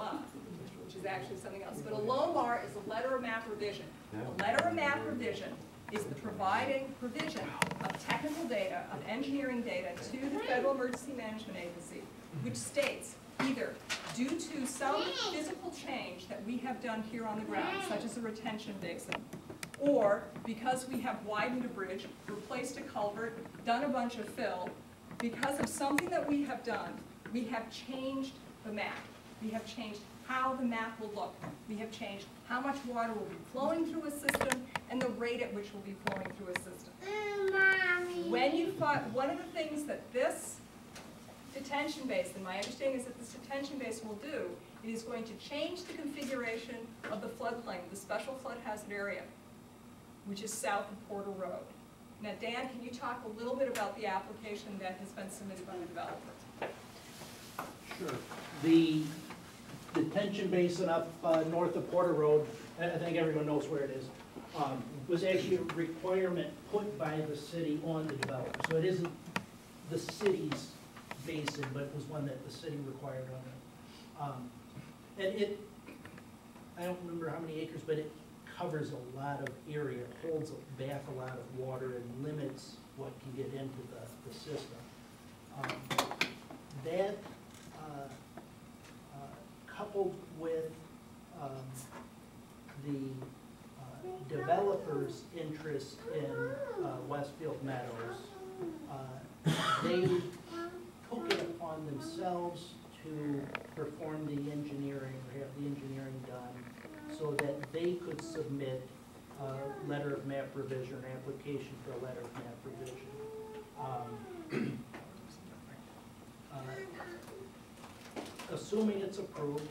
LOMA, which is actually something else. But a LOMAR is a letter of map revision. A letter of map revision is the providing provision of technical data, of engineering data to the Federal Emergency Management Agency, which states either due to some physical change that we have done here on the ground, such as a retention basin, or because we have widened a bridge, replaced a culvert, done a bunch of fill, because of something that we have done, we have changed the map. We have changed how the map will look. We have changed how much water will be flowing through a system and the rate at which will be flowing through a system. When you find, one of the things that this detention basin, my understanding is that this detention basin will do, it is going to change the configuration of the floodplain, the special flood hazard area, which is south of Porter Road. Now, Dan, can you talk a little bit about the application that has been submitted by the developer? Sure. The detention basin up north of Porter Road, I think everyone knows where it is, was actually a requirement put by the city on the developer. So it isn't the city's basin, but it was one that the city required on it. And it, I don't remember how many acres, but it covers a lot of area, holds back a lot of water and limits what can get into the system. That coupled with the developer's interest in Westfield Meadows, they took it upon themselves to perform the engineering, or have the engineering done, so that they could submit a letter of map revision, or application for a letter of map revision. Assuming it's approved,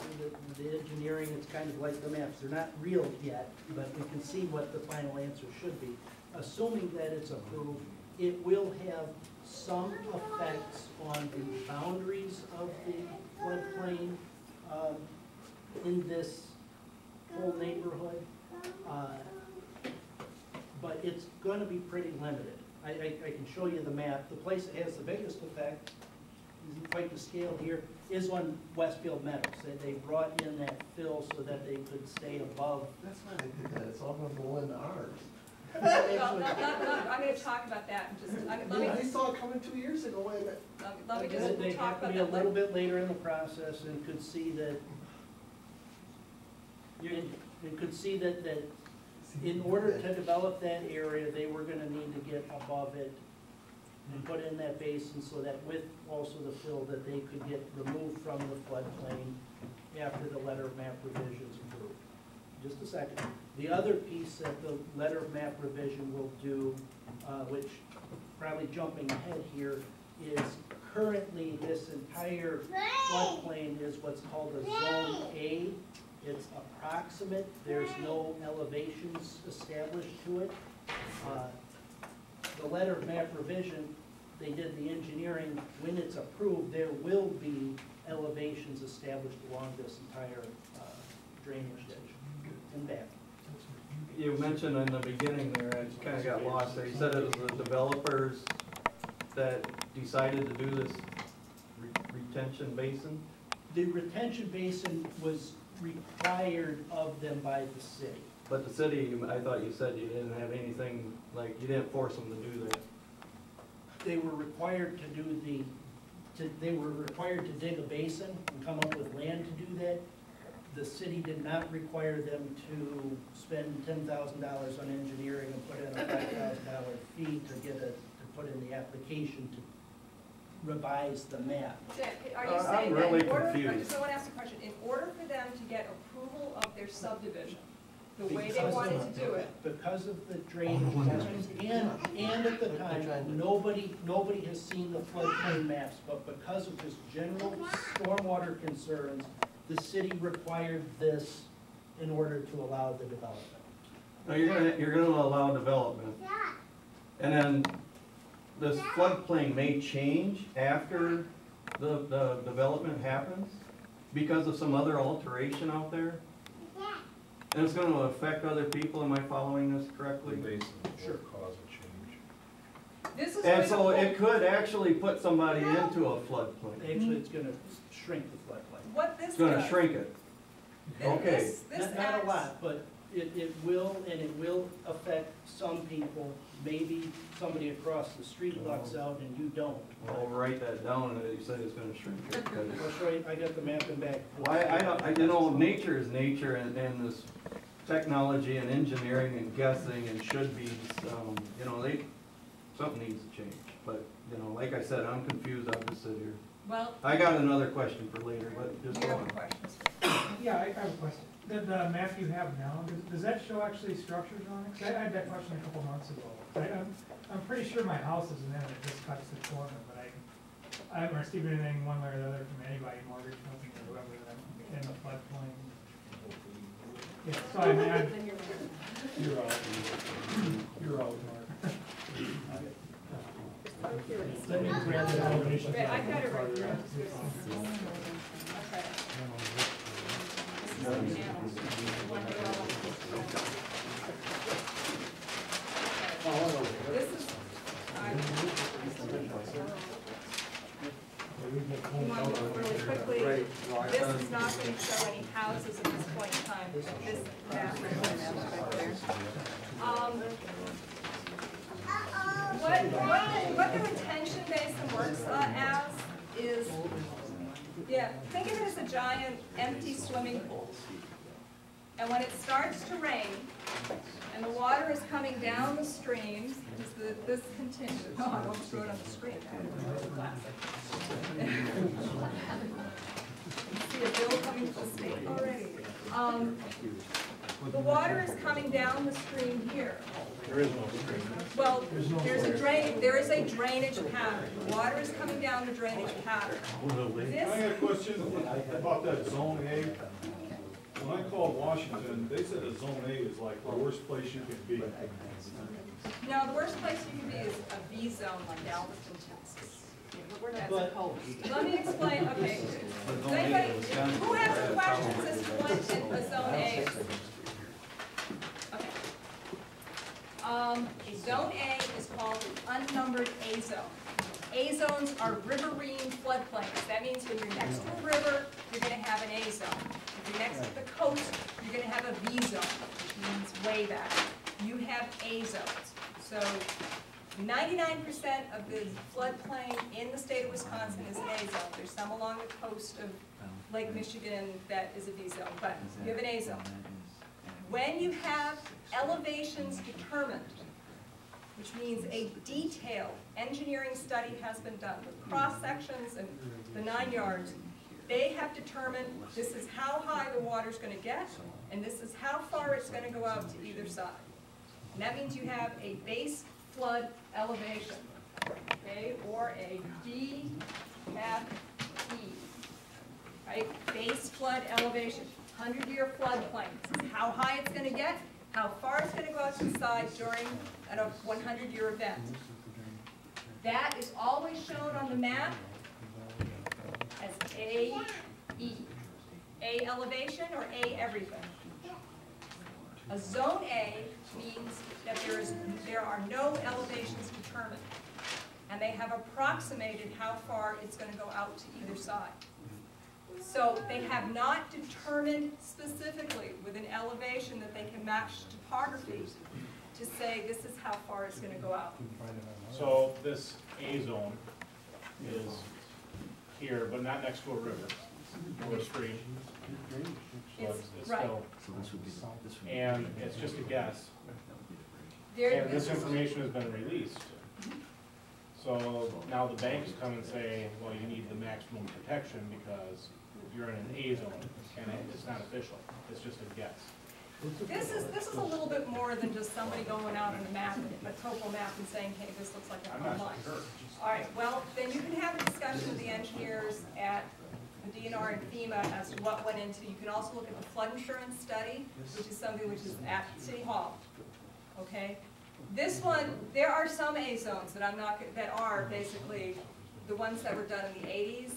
the engineering, it's kind of like the maps. They're not real yet, but we can see what the final answer should be. Assuming that it's approved, it will have some effects on the boundaries of the floodplain in this whole neighborhood, but it's going to be pretty limited. I can show you the map. The place that has the biggest effect, isn't quite the scale here, is on Westfield Meadows. They brought in that fill so that they could stay above. That's why they did that. It's all going to go into ours. Well, I'm going to talk about that in just. I saw it coming 2 years ago. Let me just They talk have to about be a that. little bit later in the process, and could see that. You could see that in order to develop that area, they were going to need to get above it and put in that basin, so that with also the fill, that they could get removed from the floodplain after the letter of map revisions approved. Just a second. The other piece that the letter of map revision will do, which probably jumping ahead here, is currently this entire floodplain is what's called a Zone A. It's approximate. There's no elevations established to it. The letter of map revision, they did the engineering. When it's approved, there will be elevations established along this entire drainage ditch and back. You mentioned in the beginning there, I just kind of got lost there. You said it was the developers that decided to do this retention basin? The retention basin was required of them by the city. But the city, I thought you said you didn't have anything, like, you didn't force them to do that. They were required to do they were required to dig a basin and come up with land to do that. The city did not require them to spend $10,000 on engineering and put in a $5,000 fee to put in the application to revise the map. Are you saying I'm that really in order confused. so I want to ask a question. In order for them to get approval of their subdivision, the way they Because wanted to do it, Because of the drainage and at the time, nobody has seen the floodplain maps, but because of just general stormwater concerns, the city required this in order to allow the development. No, you're gonna allow development. And then this floodplain may change after the development happens because of some other alteration out there? And it's gonna affect other people, am I following this correctly? Sure. Cause a change. this is. And so it could actually put somebody into a floodplain. Actually, it's gonna shrink the floodplain. what this It's gonna does. shrink it. Okay. This Not a acts- lot, but it will, and it will affect some people. Maybe somebody across the street lucks out and you don't. Well, write that down, and you said it's gonna shrink it. 'Cause- I'll show you, I got the map in back. Well, I don't, you know, nature is nature, and this technology and engineering and guessing and should be, you know, something needs to change. But, you know, like I said, I'm confused, I'll just sit here. Well, I got another question for later, but do just you go have on. questions? Yeah, I have a question. The map you have now, does that show actually structures on it? 'Cause I had that question a couple months ago. I'm pretty sure my house is in there, it just cuts the corner, but I haven't received anything one way or the other from anybody, mortgage company or whoever, that I'm in the floodplain. Yeah, so I mean, you're out. You're out, Mark. Let me grab the elevation. Okay, I got it right here. Okay. This is, you want to look really quickly, this is not going to show any houses at this point in time, this map right there. What the retention basin works as is, yeah, think of it as a giant empty swimming pool. And when it starts to rain, and the water is coming down the stream, this continues, no, I won't throw it on the screen, that was classic. See a bill coming to the state already. The water is coming down the stream here. There is no stream. Well, there is a drainage pattern. The water is coming down the drainage pattern. I This, got a question about that zone A. When I called Washington, they said that zone A is like the worst place you could be. no, the worst place you can be is a V zone like Galveston, Texas. Let me explain, okay. Does anybody, who has any questions as to what a zone A is? Okay. A zone A is called an unnumbered A zone. A zones are riverine floodplains. That means when you're next to a river, you're gonna have an A zone. If you're next to the coast, you're gonna have a V zone, which means way back. You have A zones. So 99% of the floodplain in the state of Wisconsin is an A zone. There's some along the coast of Lake Michigan that is a V zone, but you have an A zone. When you have elevations determined, which means a detailed engineering study has been done with cross sections and the 9 yards, they have determined this is how high the water's going to get, and this is how far it's going to go out to either side. And that means you have a base flood elevation, okay, or a BFE, right? Base flood elevation, 100-year floodplain. This is how high it's going to get, how far it's going to go out to the side during a 100-year event. That is always shown on the map as AE. A elevation or A everything. A zone A means that there are no elevations determined, and they have approximated how far it's going to go out to either side. So they have not determined specifically with an elevation that they can match topography to say this is how far it's going to go out. So this A zone is here, but not next to a river or a stream. So it's Right. still, and it's just a guess. There, And this information has been released. So now the banks come and say, well, you need the maximum protection because you're in an A zone, and it's not official, it's just a guess. This is a little bit more than just somebody going out on a map, a topo map, and saying, hey, this looks like I'm a not line. sure. All right, well, then you can have a discussion with the engineers at the DNR and FEMA as to what went into. You can also look at the flood insurance study, which is something which is at City Hall. Okay, this one, there are some A zones that that are basically the ones that were done in the 80s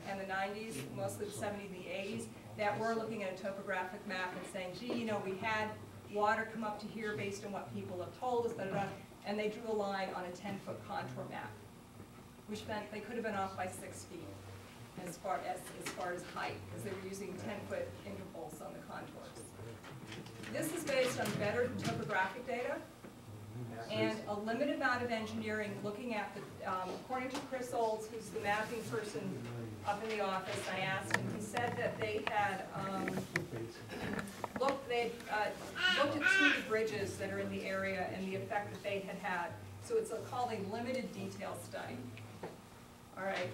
and the 90s, mostly the 70s and the 80s, that we're looking at a topographic map and saying, gee, you know, we had water come up to here based on what people have told us, and they drew a line on a 10-foot contour map, which meant they could have been off by 6 feet. as far as height, because they were using 10-foot intervals on the contours. This is based on better topographic data and a limited amount of engineering looking at the, according to Chris Olds, who's the mapping person up in the office, I asked him, he said that they had looked at 2 bridges that are in the area and the effect that they had had. So it's called a limited detail study. All right.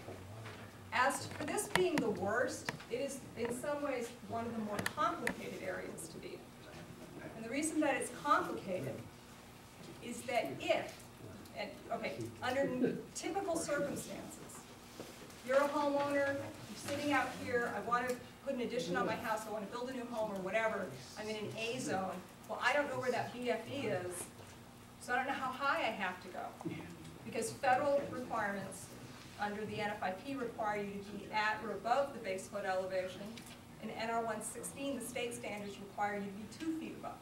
As for this being the worst, it is in some ways one of the more complicated areas to be in. And the reason that it's complicated is that under typical circumstances, you're a homeowner, you're sitting out here, I want to put an addition on my house, I want to build a new home or whatever, I'm in an A zone. Well, I don't know where that BFE is, so I don't know how high I have to go. Because federal requirements under the NFIP require you to be at or above the base flood elevation. In NR 116, the state standards require you to be 2 feet above.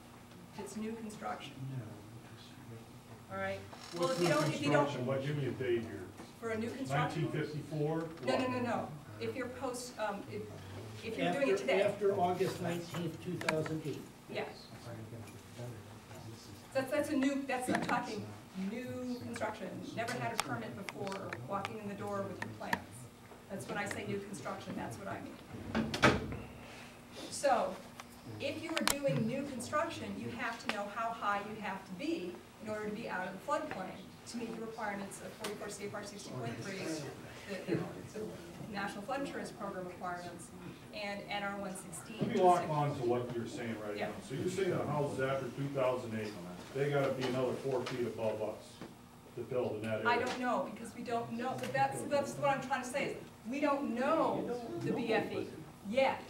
If it's new construction. All right. Well, if you don't, What, give me a date here. for a new construction. 1954? No. If you're post, if you're doing it today. After August 19th, 2008. Yes. I'm talking new construction, never had a permit before, walking in the door with your plans. That's when I say new construction, that's what I mean. So, if you were doing new construction, you have to know how high you have to be in order to be out of the floodplain to meet the requirements of 44 CFR 60.3, the National Flood Insurance Program requirements, and NR 116. Let me lock on to what you're saying right Yeah. now. So you're saying the houses after 2008, they gotta be another 4 feet above us to build in that area? I don't know, because we don't know, but that's what I'm trying to say, is we don't know the BFE yet.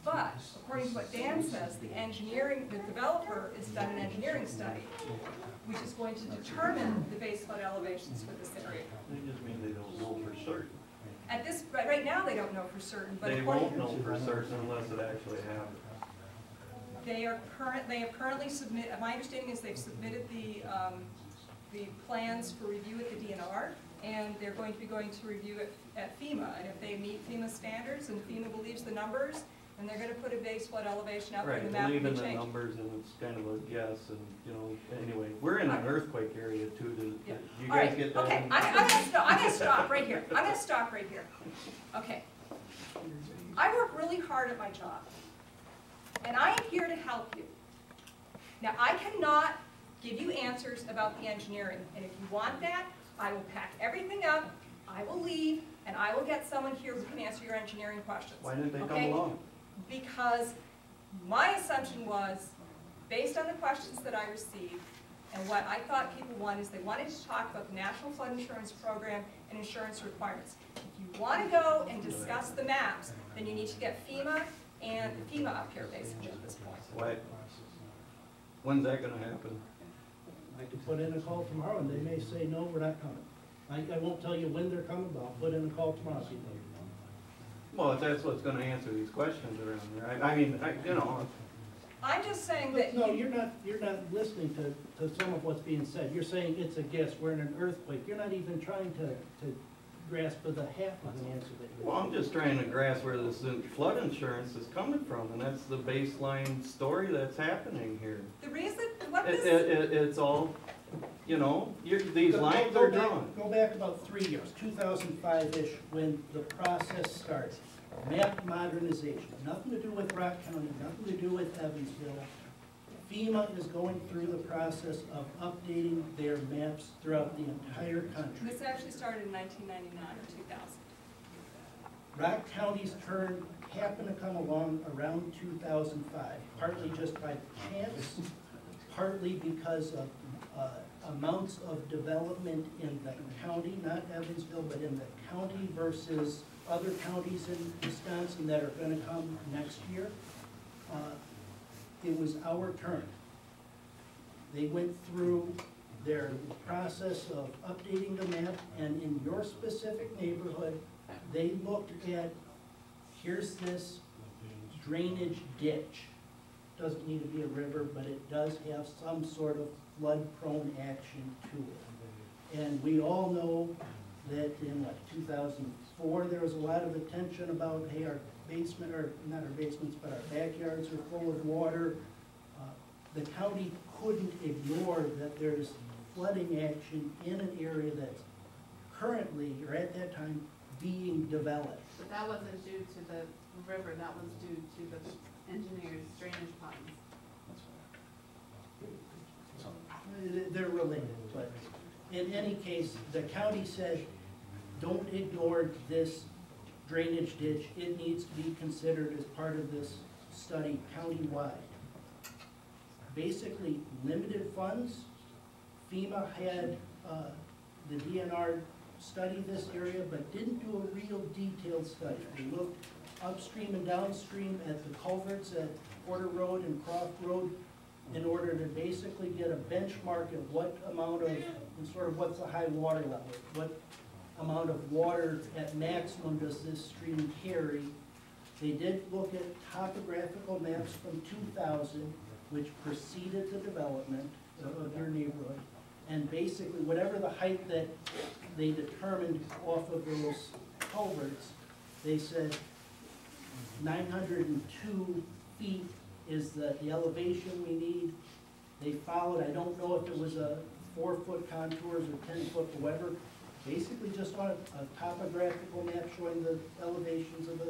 But according to what Dan says, the developer has done an engineering study, which is going to determine the base flood elevations for this area. They just mean they don't know for certain. Right now, they don't know for certain, but They according won't know for certain unless it actually happens. they have currently submitted, my understanding is they've submitted the plans for review at the DNR, and they're going to be going to review it at FEMA, and if they meet FEMA standards and FEMA believes the numbers, and they're gonna put a base flood elevation out there, Right, and the map will believe in be the changed. numbers and it's kind of a guess and, anyway, we're in an earthquake area too. Do Yeah. you All guys right, get that? okay, I'm gonna stop right here. I'm gonna stop right here. Okay. I work really hard at my job, and I am here to help you. Now, I cannot give you answers about the engineering, and if you want that, I will pack everything up, I will leave, and I will get someone here who can answer your engineering questions. Why didn't they come Okay? along? Because my assumption was, based on the questions that I received, and what I thought people wanted, is they wanted to talk about the National Flood Insurance Program and insurance requirements. If you want to go and discuss the maps, then you need to get FEMA and FEMA up here basically at this point. Why? When's that gonna happen? I could put in a call tomorrow and they may say, no, we're not coming. I won't tell you when they're coming, but I'll put in a call tomorrow. See if they'll come. Well, if that's what's gonna answer these questions around there, I'm just saying that No, you're not listening to some of what's being said. You're saying it's a guess, we're in an earthquake. You're not even trying to grasp the half of the answer that you're. well, I'm just trying to grasp where this flood insurance is coming from, and that's the baseline story that's happening here. the reason, what It, this, it, it's all, these lines are drawn. Go back about 3 years, 2005-ish, when the process started. Map modernization, nothing to do with Rock County, nothing to do with Evansville. FEMA is going through the process of updating their maps throughout the entire country. this actually started in 1999 or 2000. Rock County's turn happened to come along around 2005, partly just by chance, partly because of amounts of development in the county, not Evansville, but in the county versus other counties in Wisconsin that are gonna come next year. It was our turn. They went through their process of updating the map, and in your specific neighborhood, they looked at, here's this drainage ditch. Doesn't need to be a river, but it does have some sort of flood-prone action to it. And we all know that in, 2004, 4, there was a lot of attention about, hey, our basement, or not our basements, but our backyards are full of water. The county couldn't ignore that there's flooding action in an area that's currently, or at that time, being developed. But that wasn't due to the river, that was due to the engineer's drainage ponds. They're related, but in any case, the county said, don't ignore this drainage ditch. It needs to be considered as part of this study countywide. Basically, limited funds. FEMA had the DNR study this area, but didn't do a real detailed study. They looked upstream and downstream at the culverts at Porter Road and Croft Road in order to basically get a benchmark of what amount of, and sort of what's the high water level, what amount of water at maximum does this stream carry. They did look at topographical maps from 2000, which preceded the development of your neighborhood. And basically, whatever the height that they determined off of those culverts, they said 902 feet is the elevation we need. They followed, I don't know if it was a 4-foot contours or 10-foot, whatever, basically just on a topographical map showing the elevations of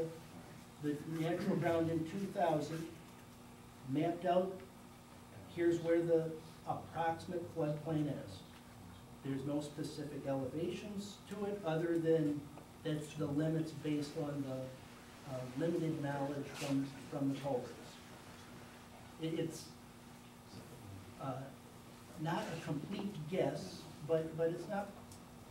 the natural ground in 2000, mapped out, here's where the approximate floodplain is. There's no specific elevations to it, other than that's the limits based on the limited knowledge from the culverts. It's not a complete guess, but it's not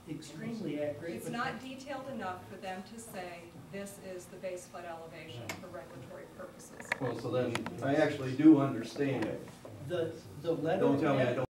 extremely accurate. It's not detailed enough for them to say, this is the base flood elevation for regulatory purposes. Well, so then, I actually do understand it. The letter. Don't tell me I map-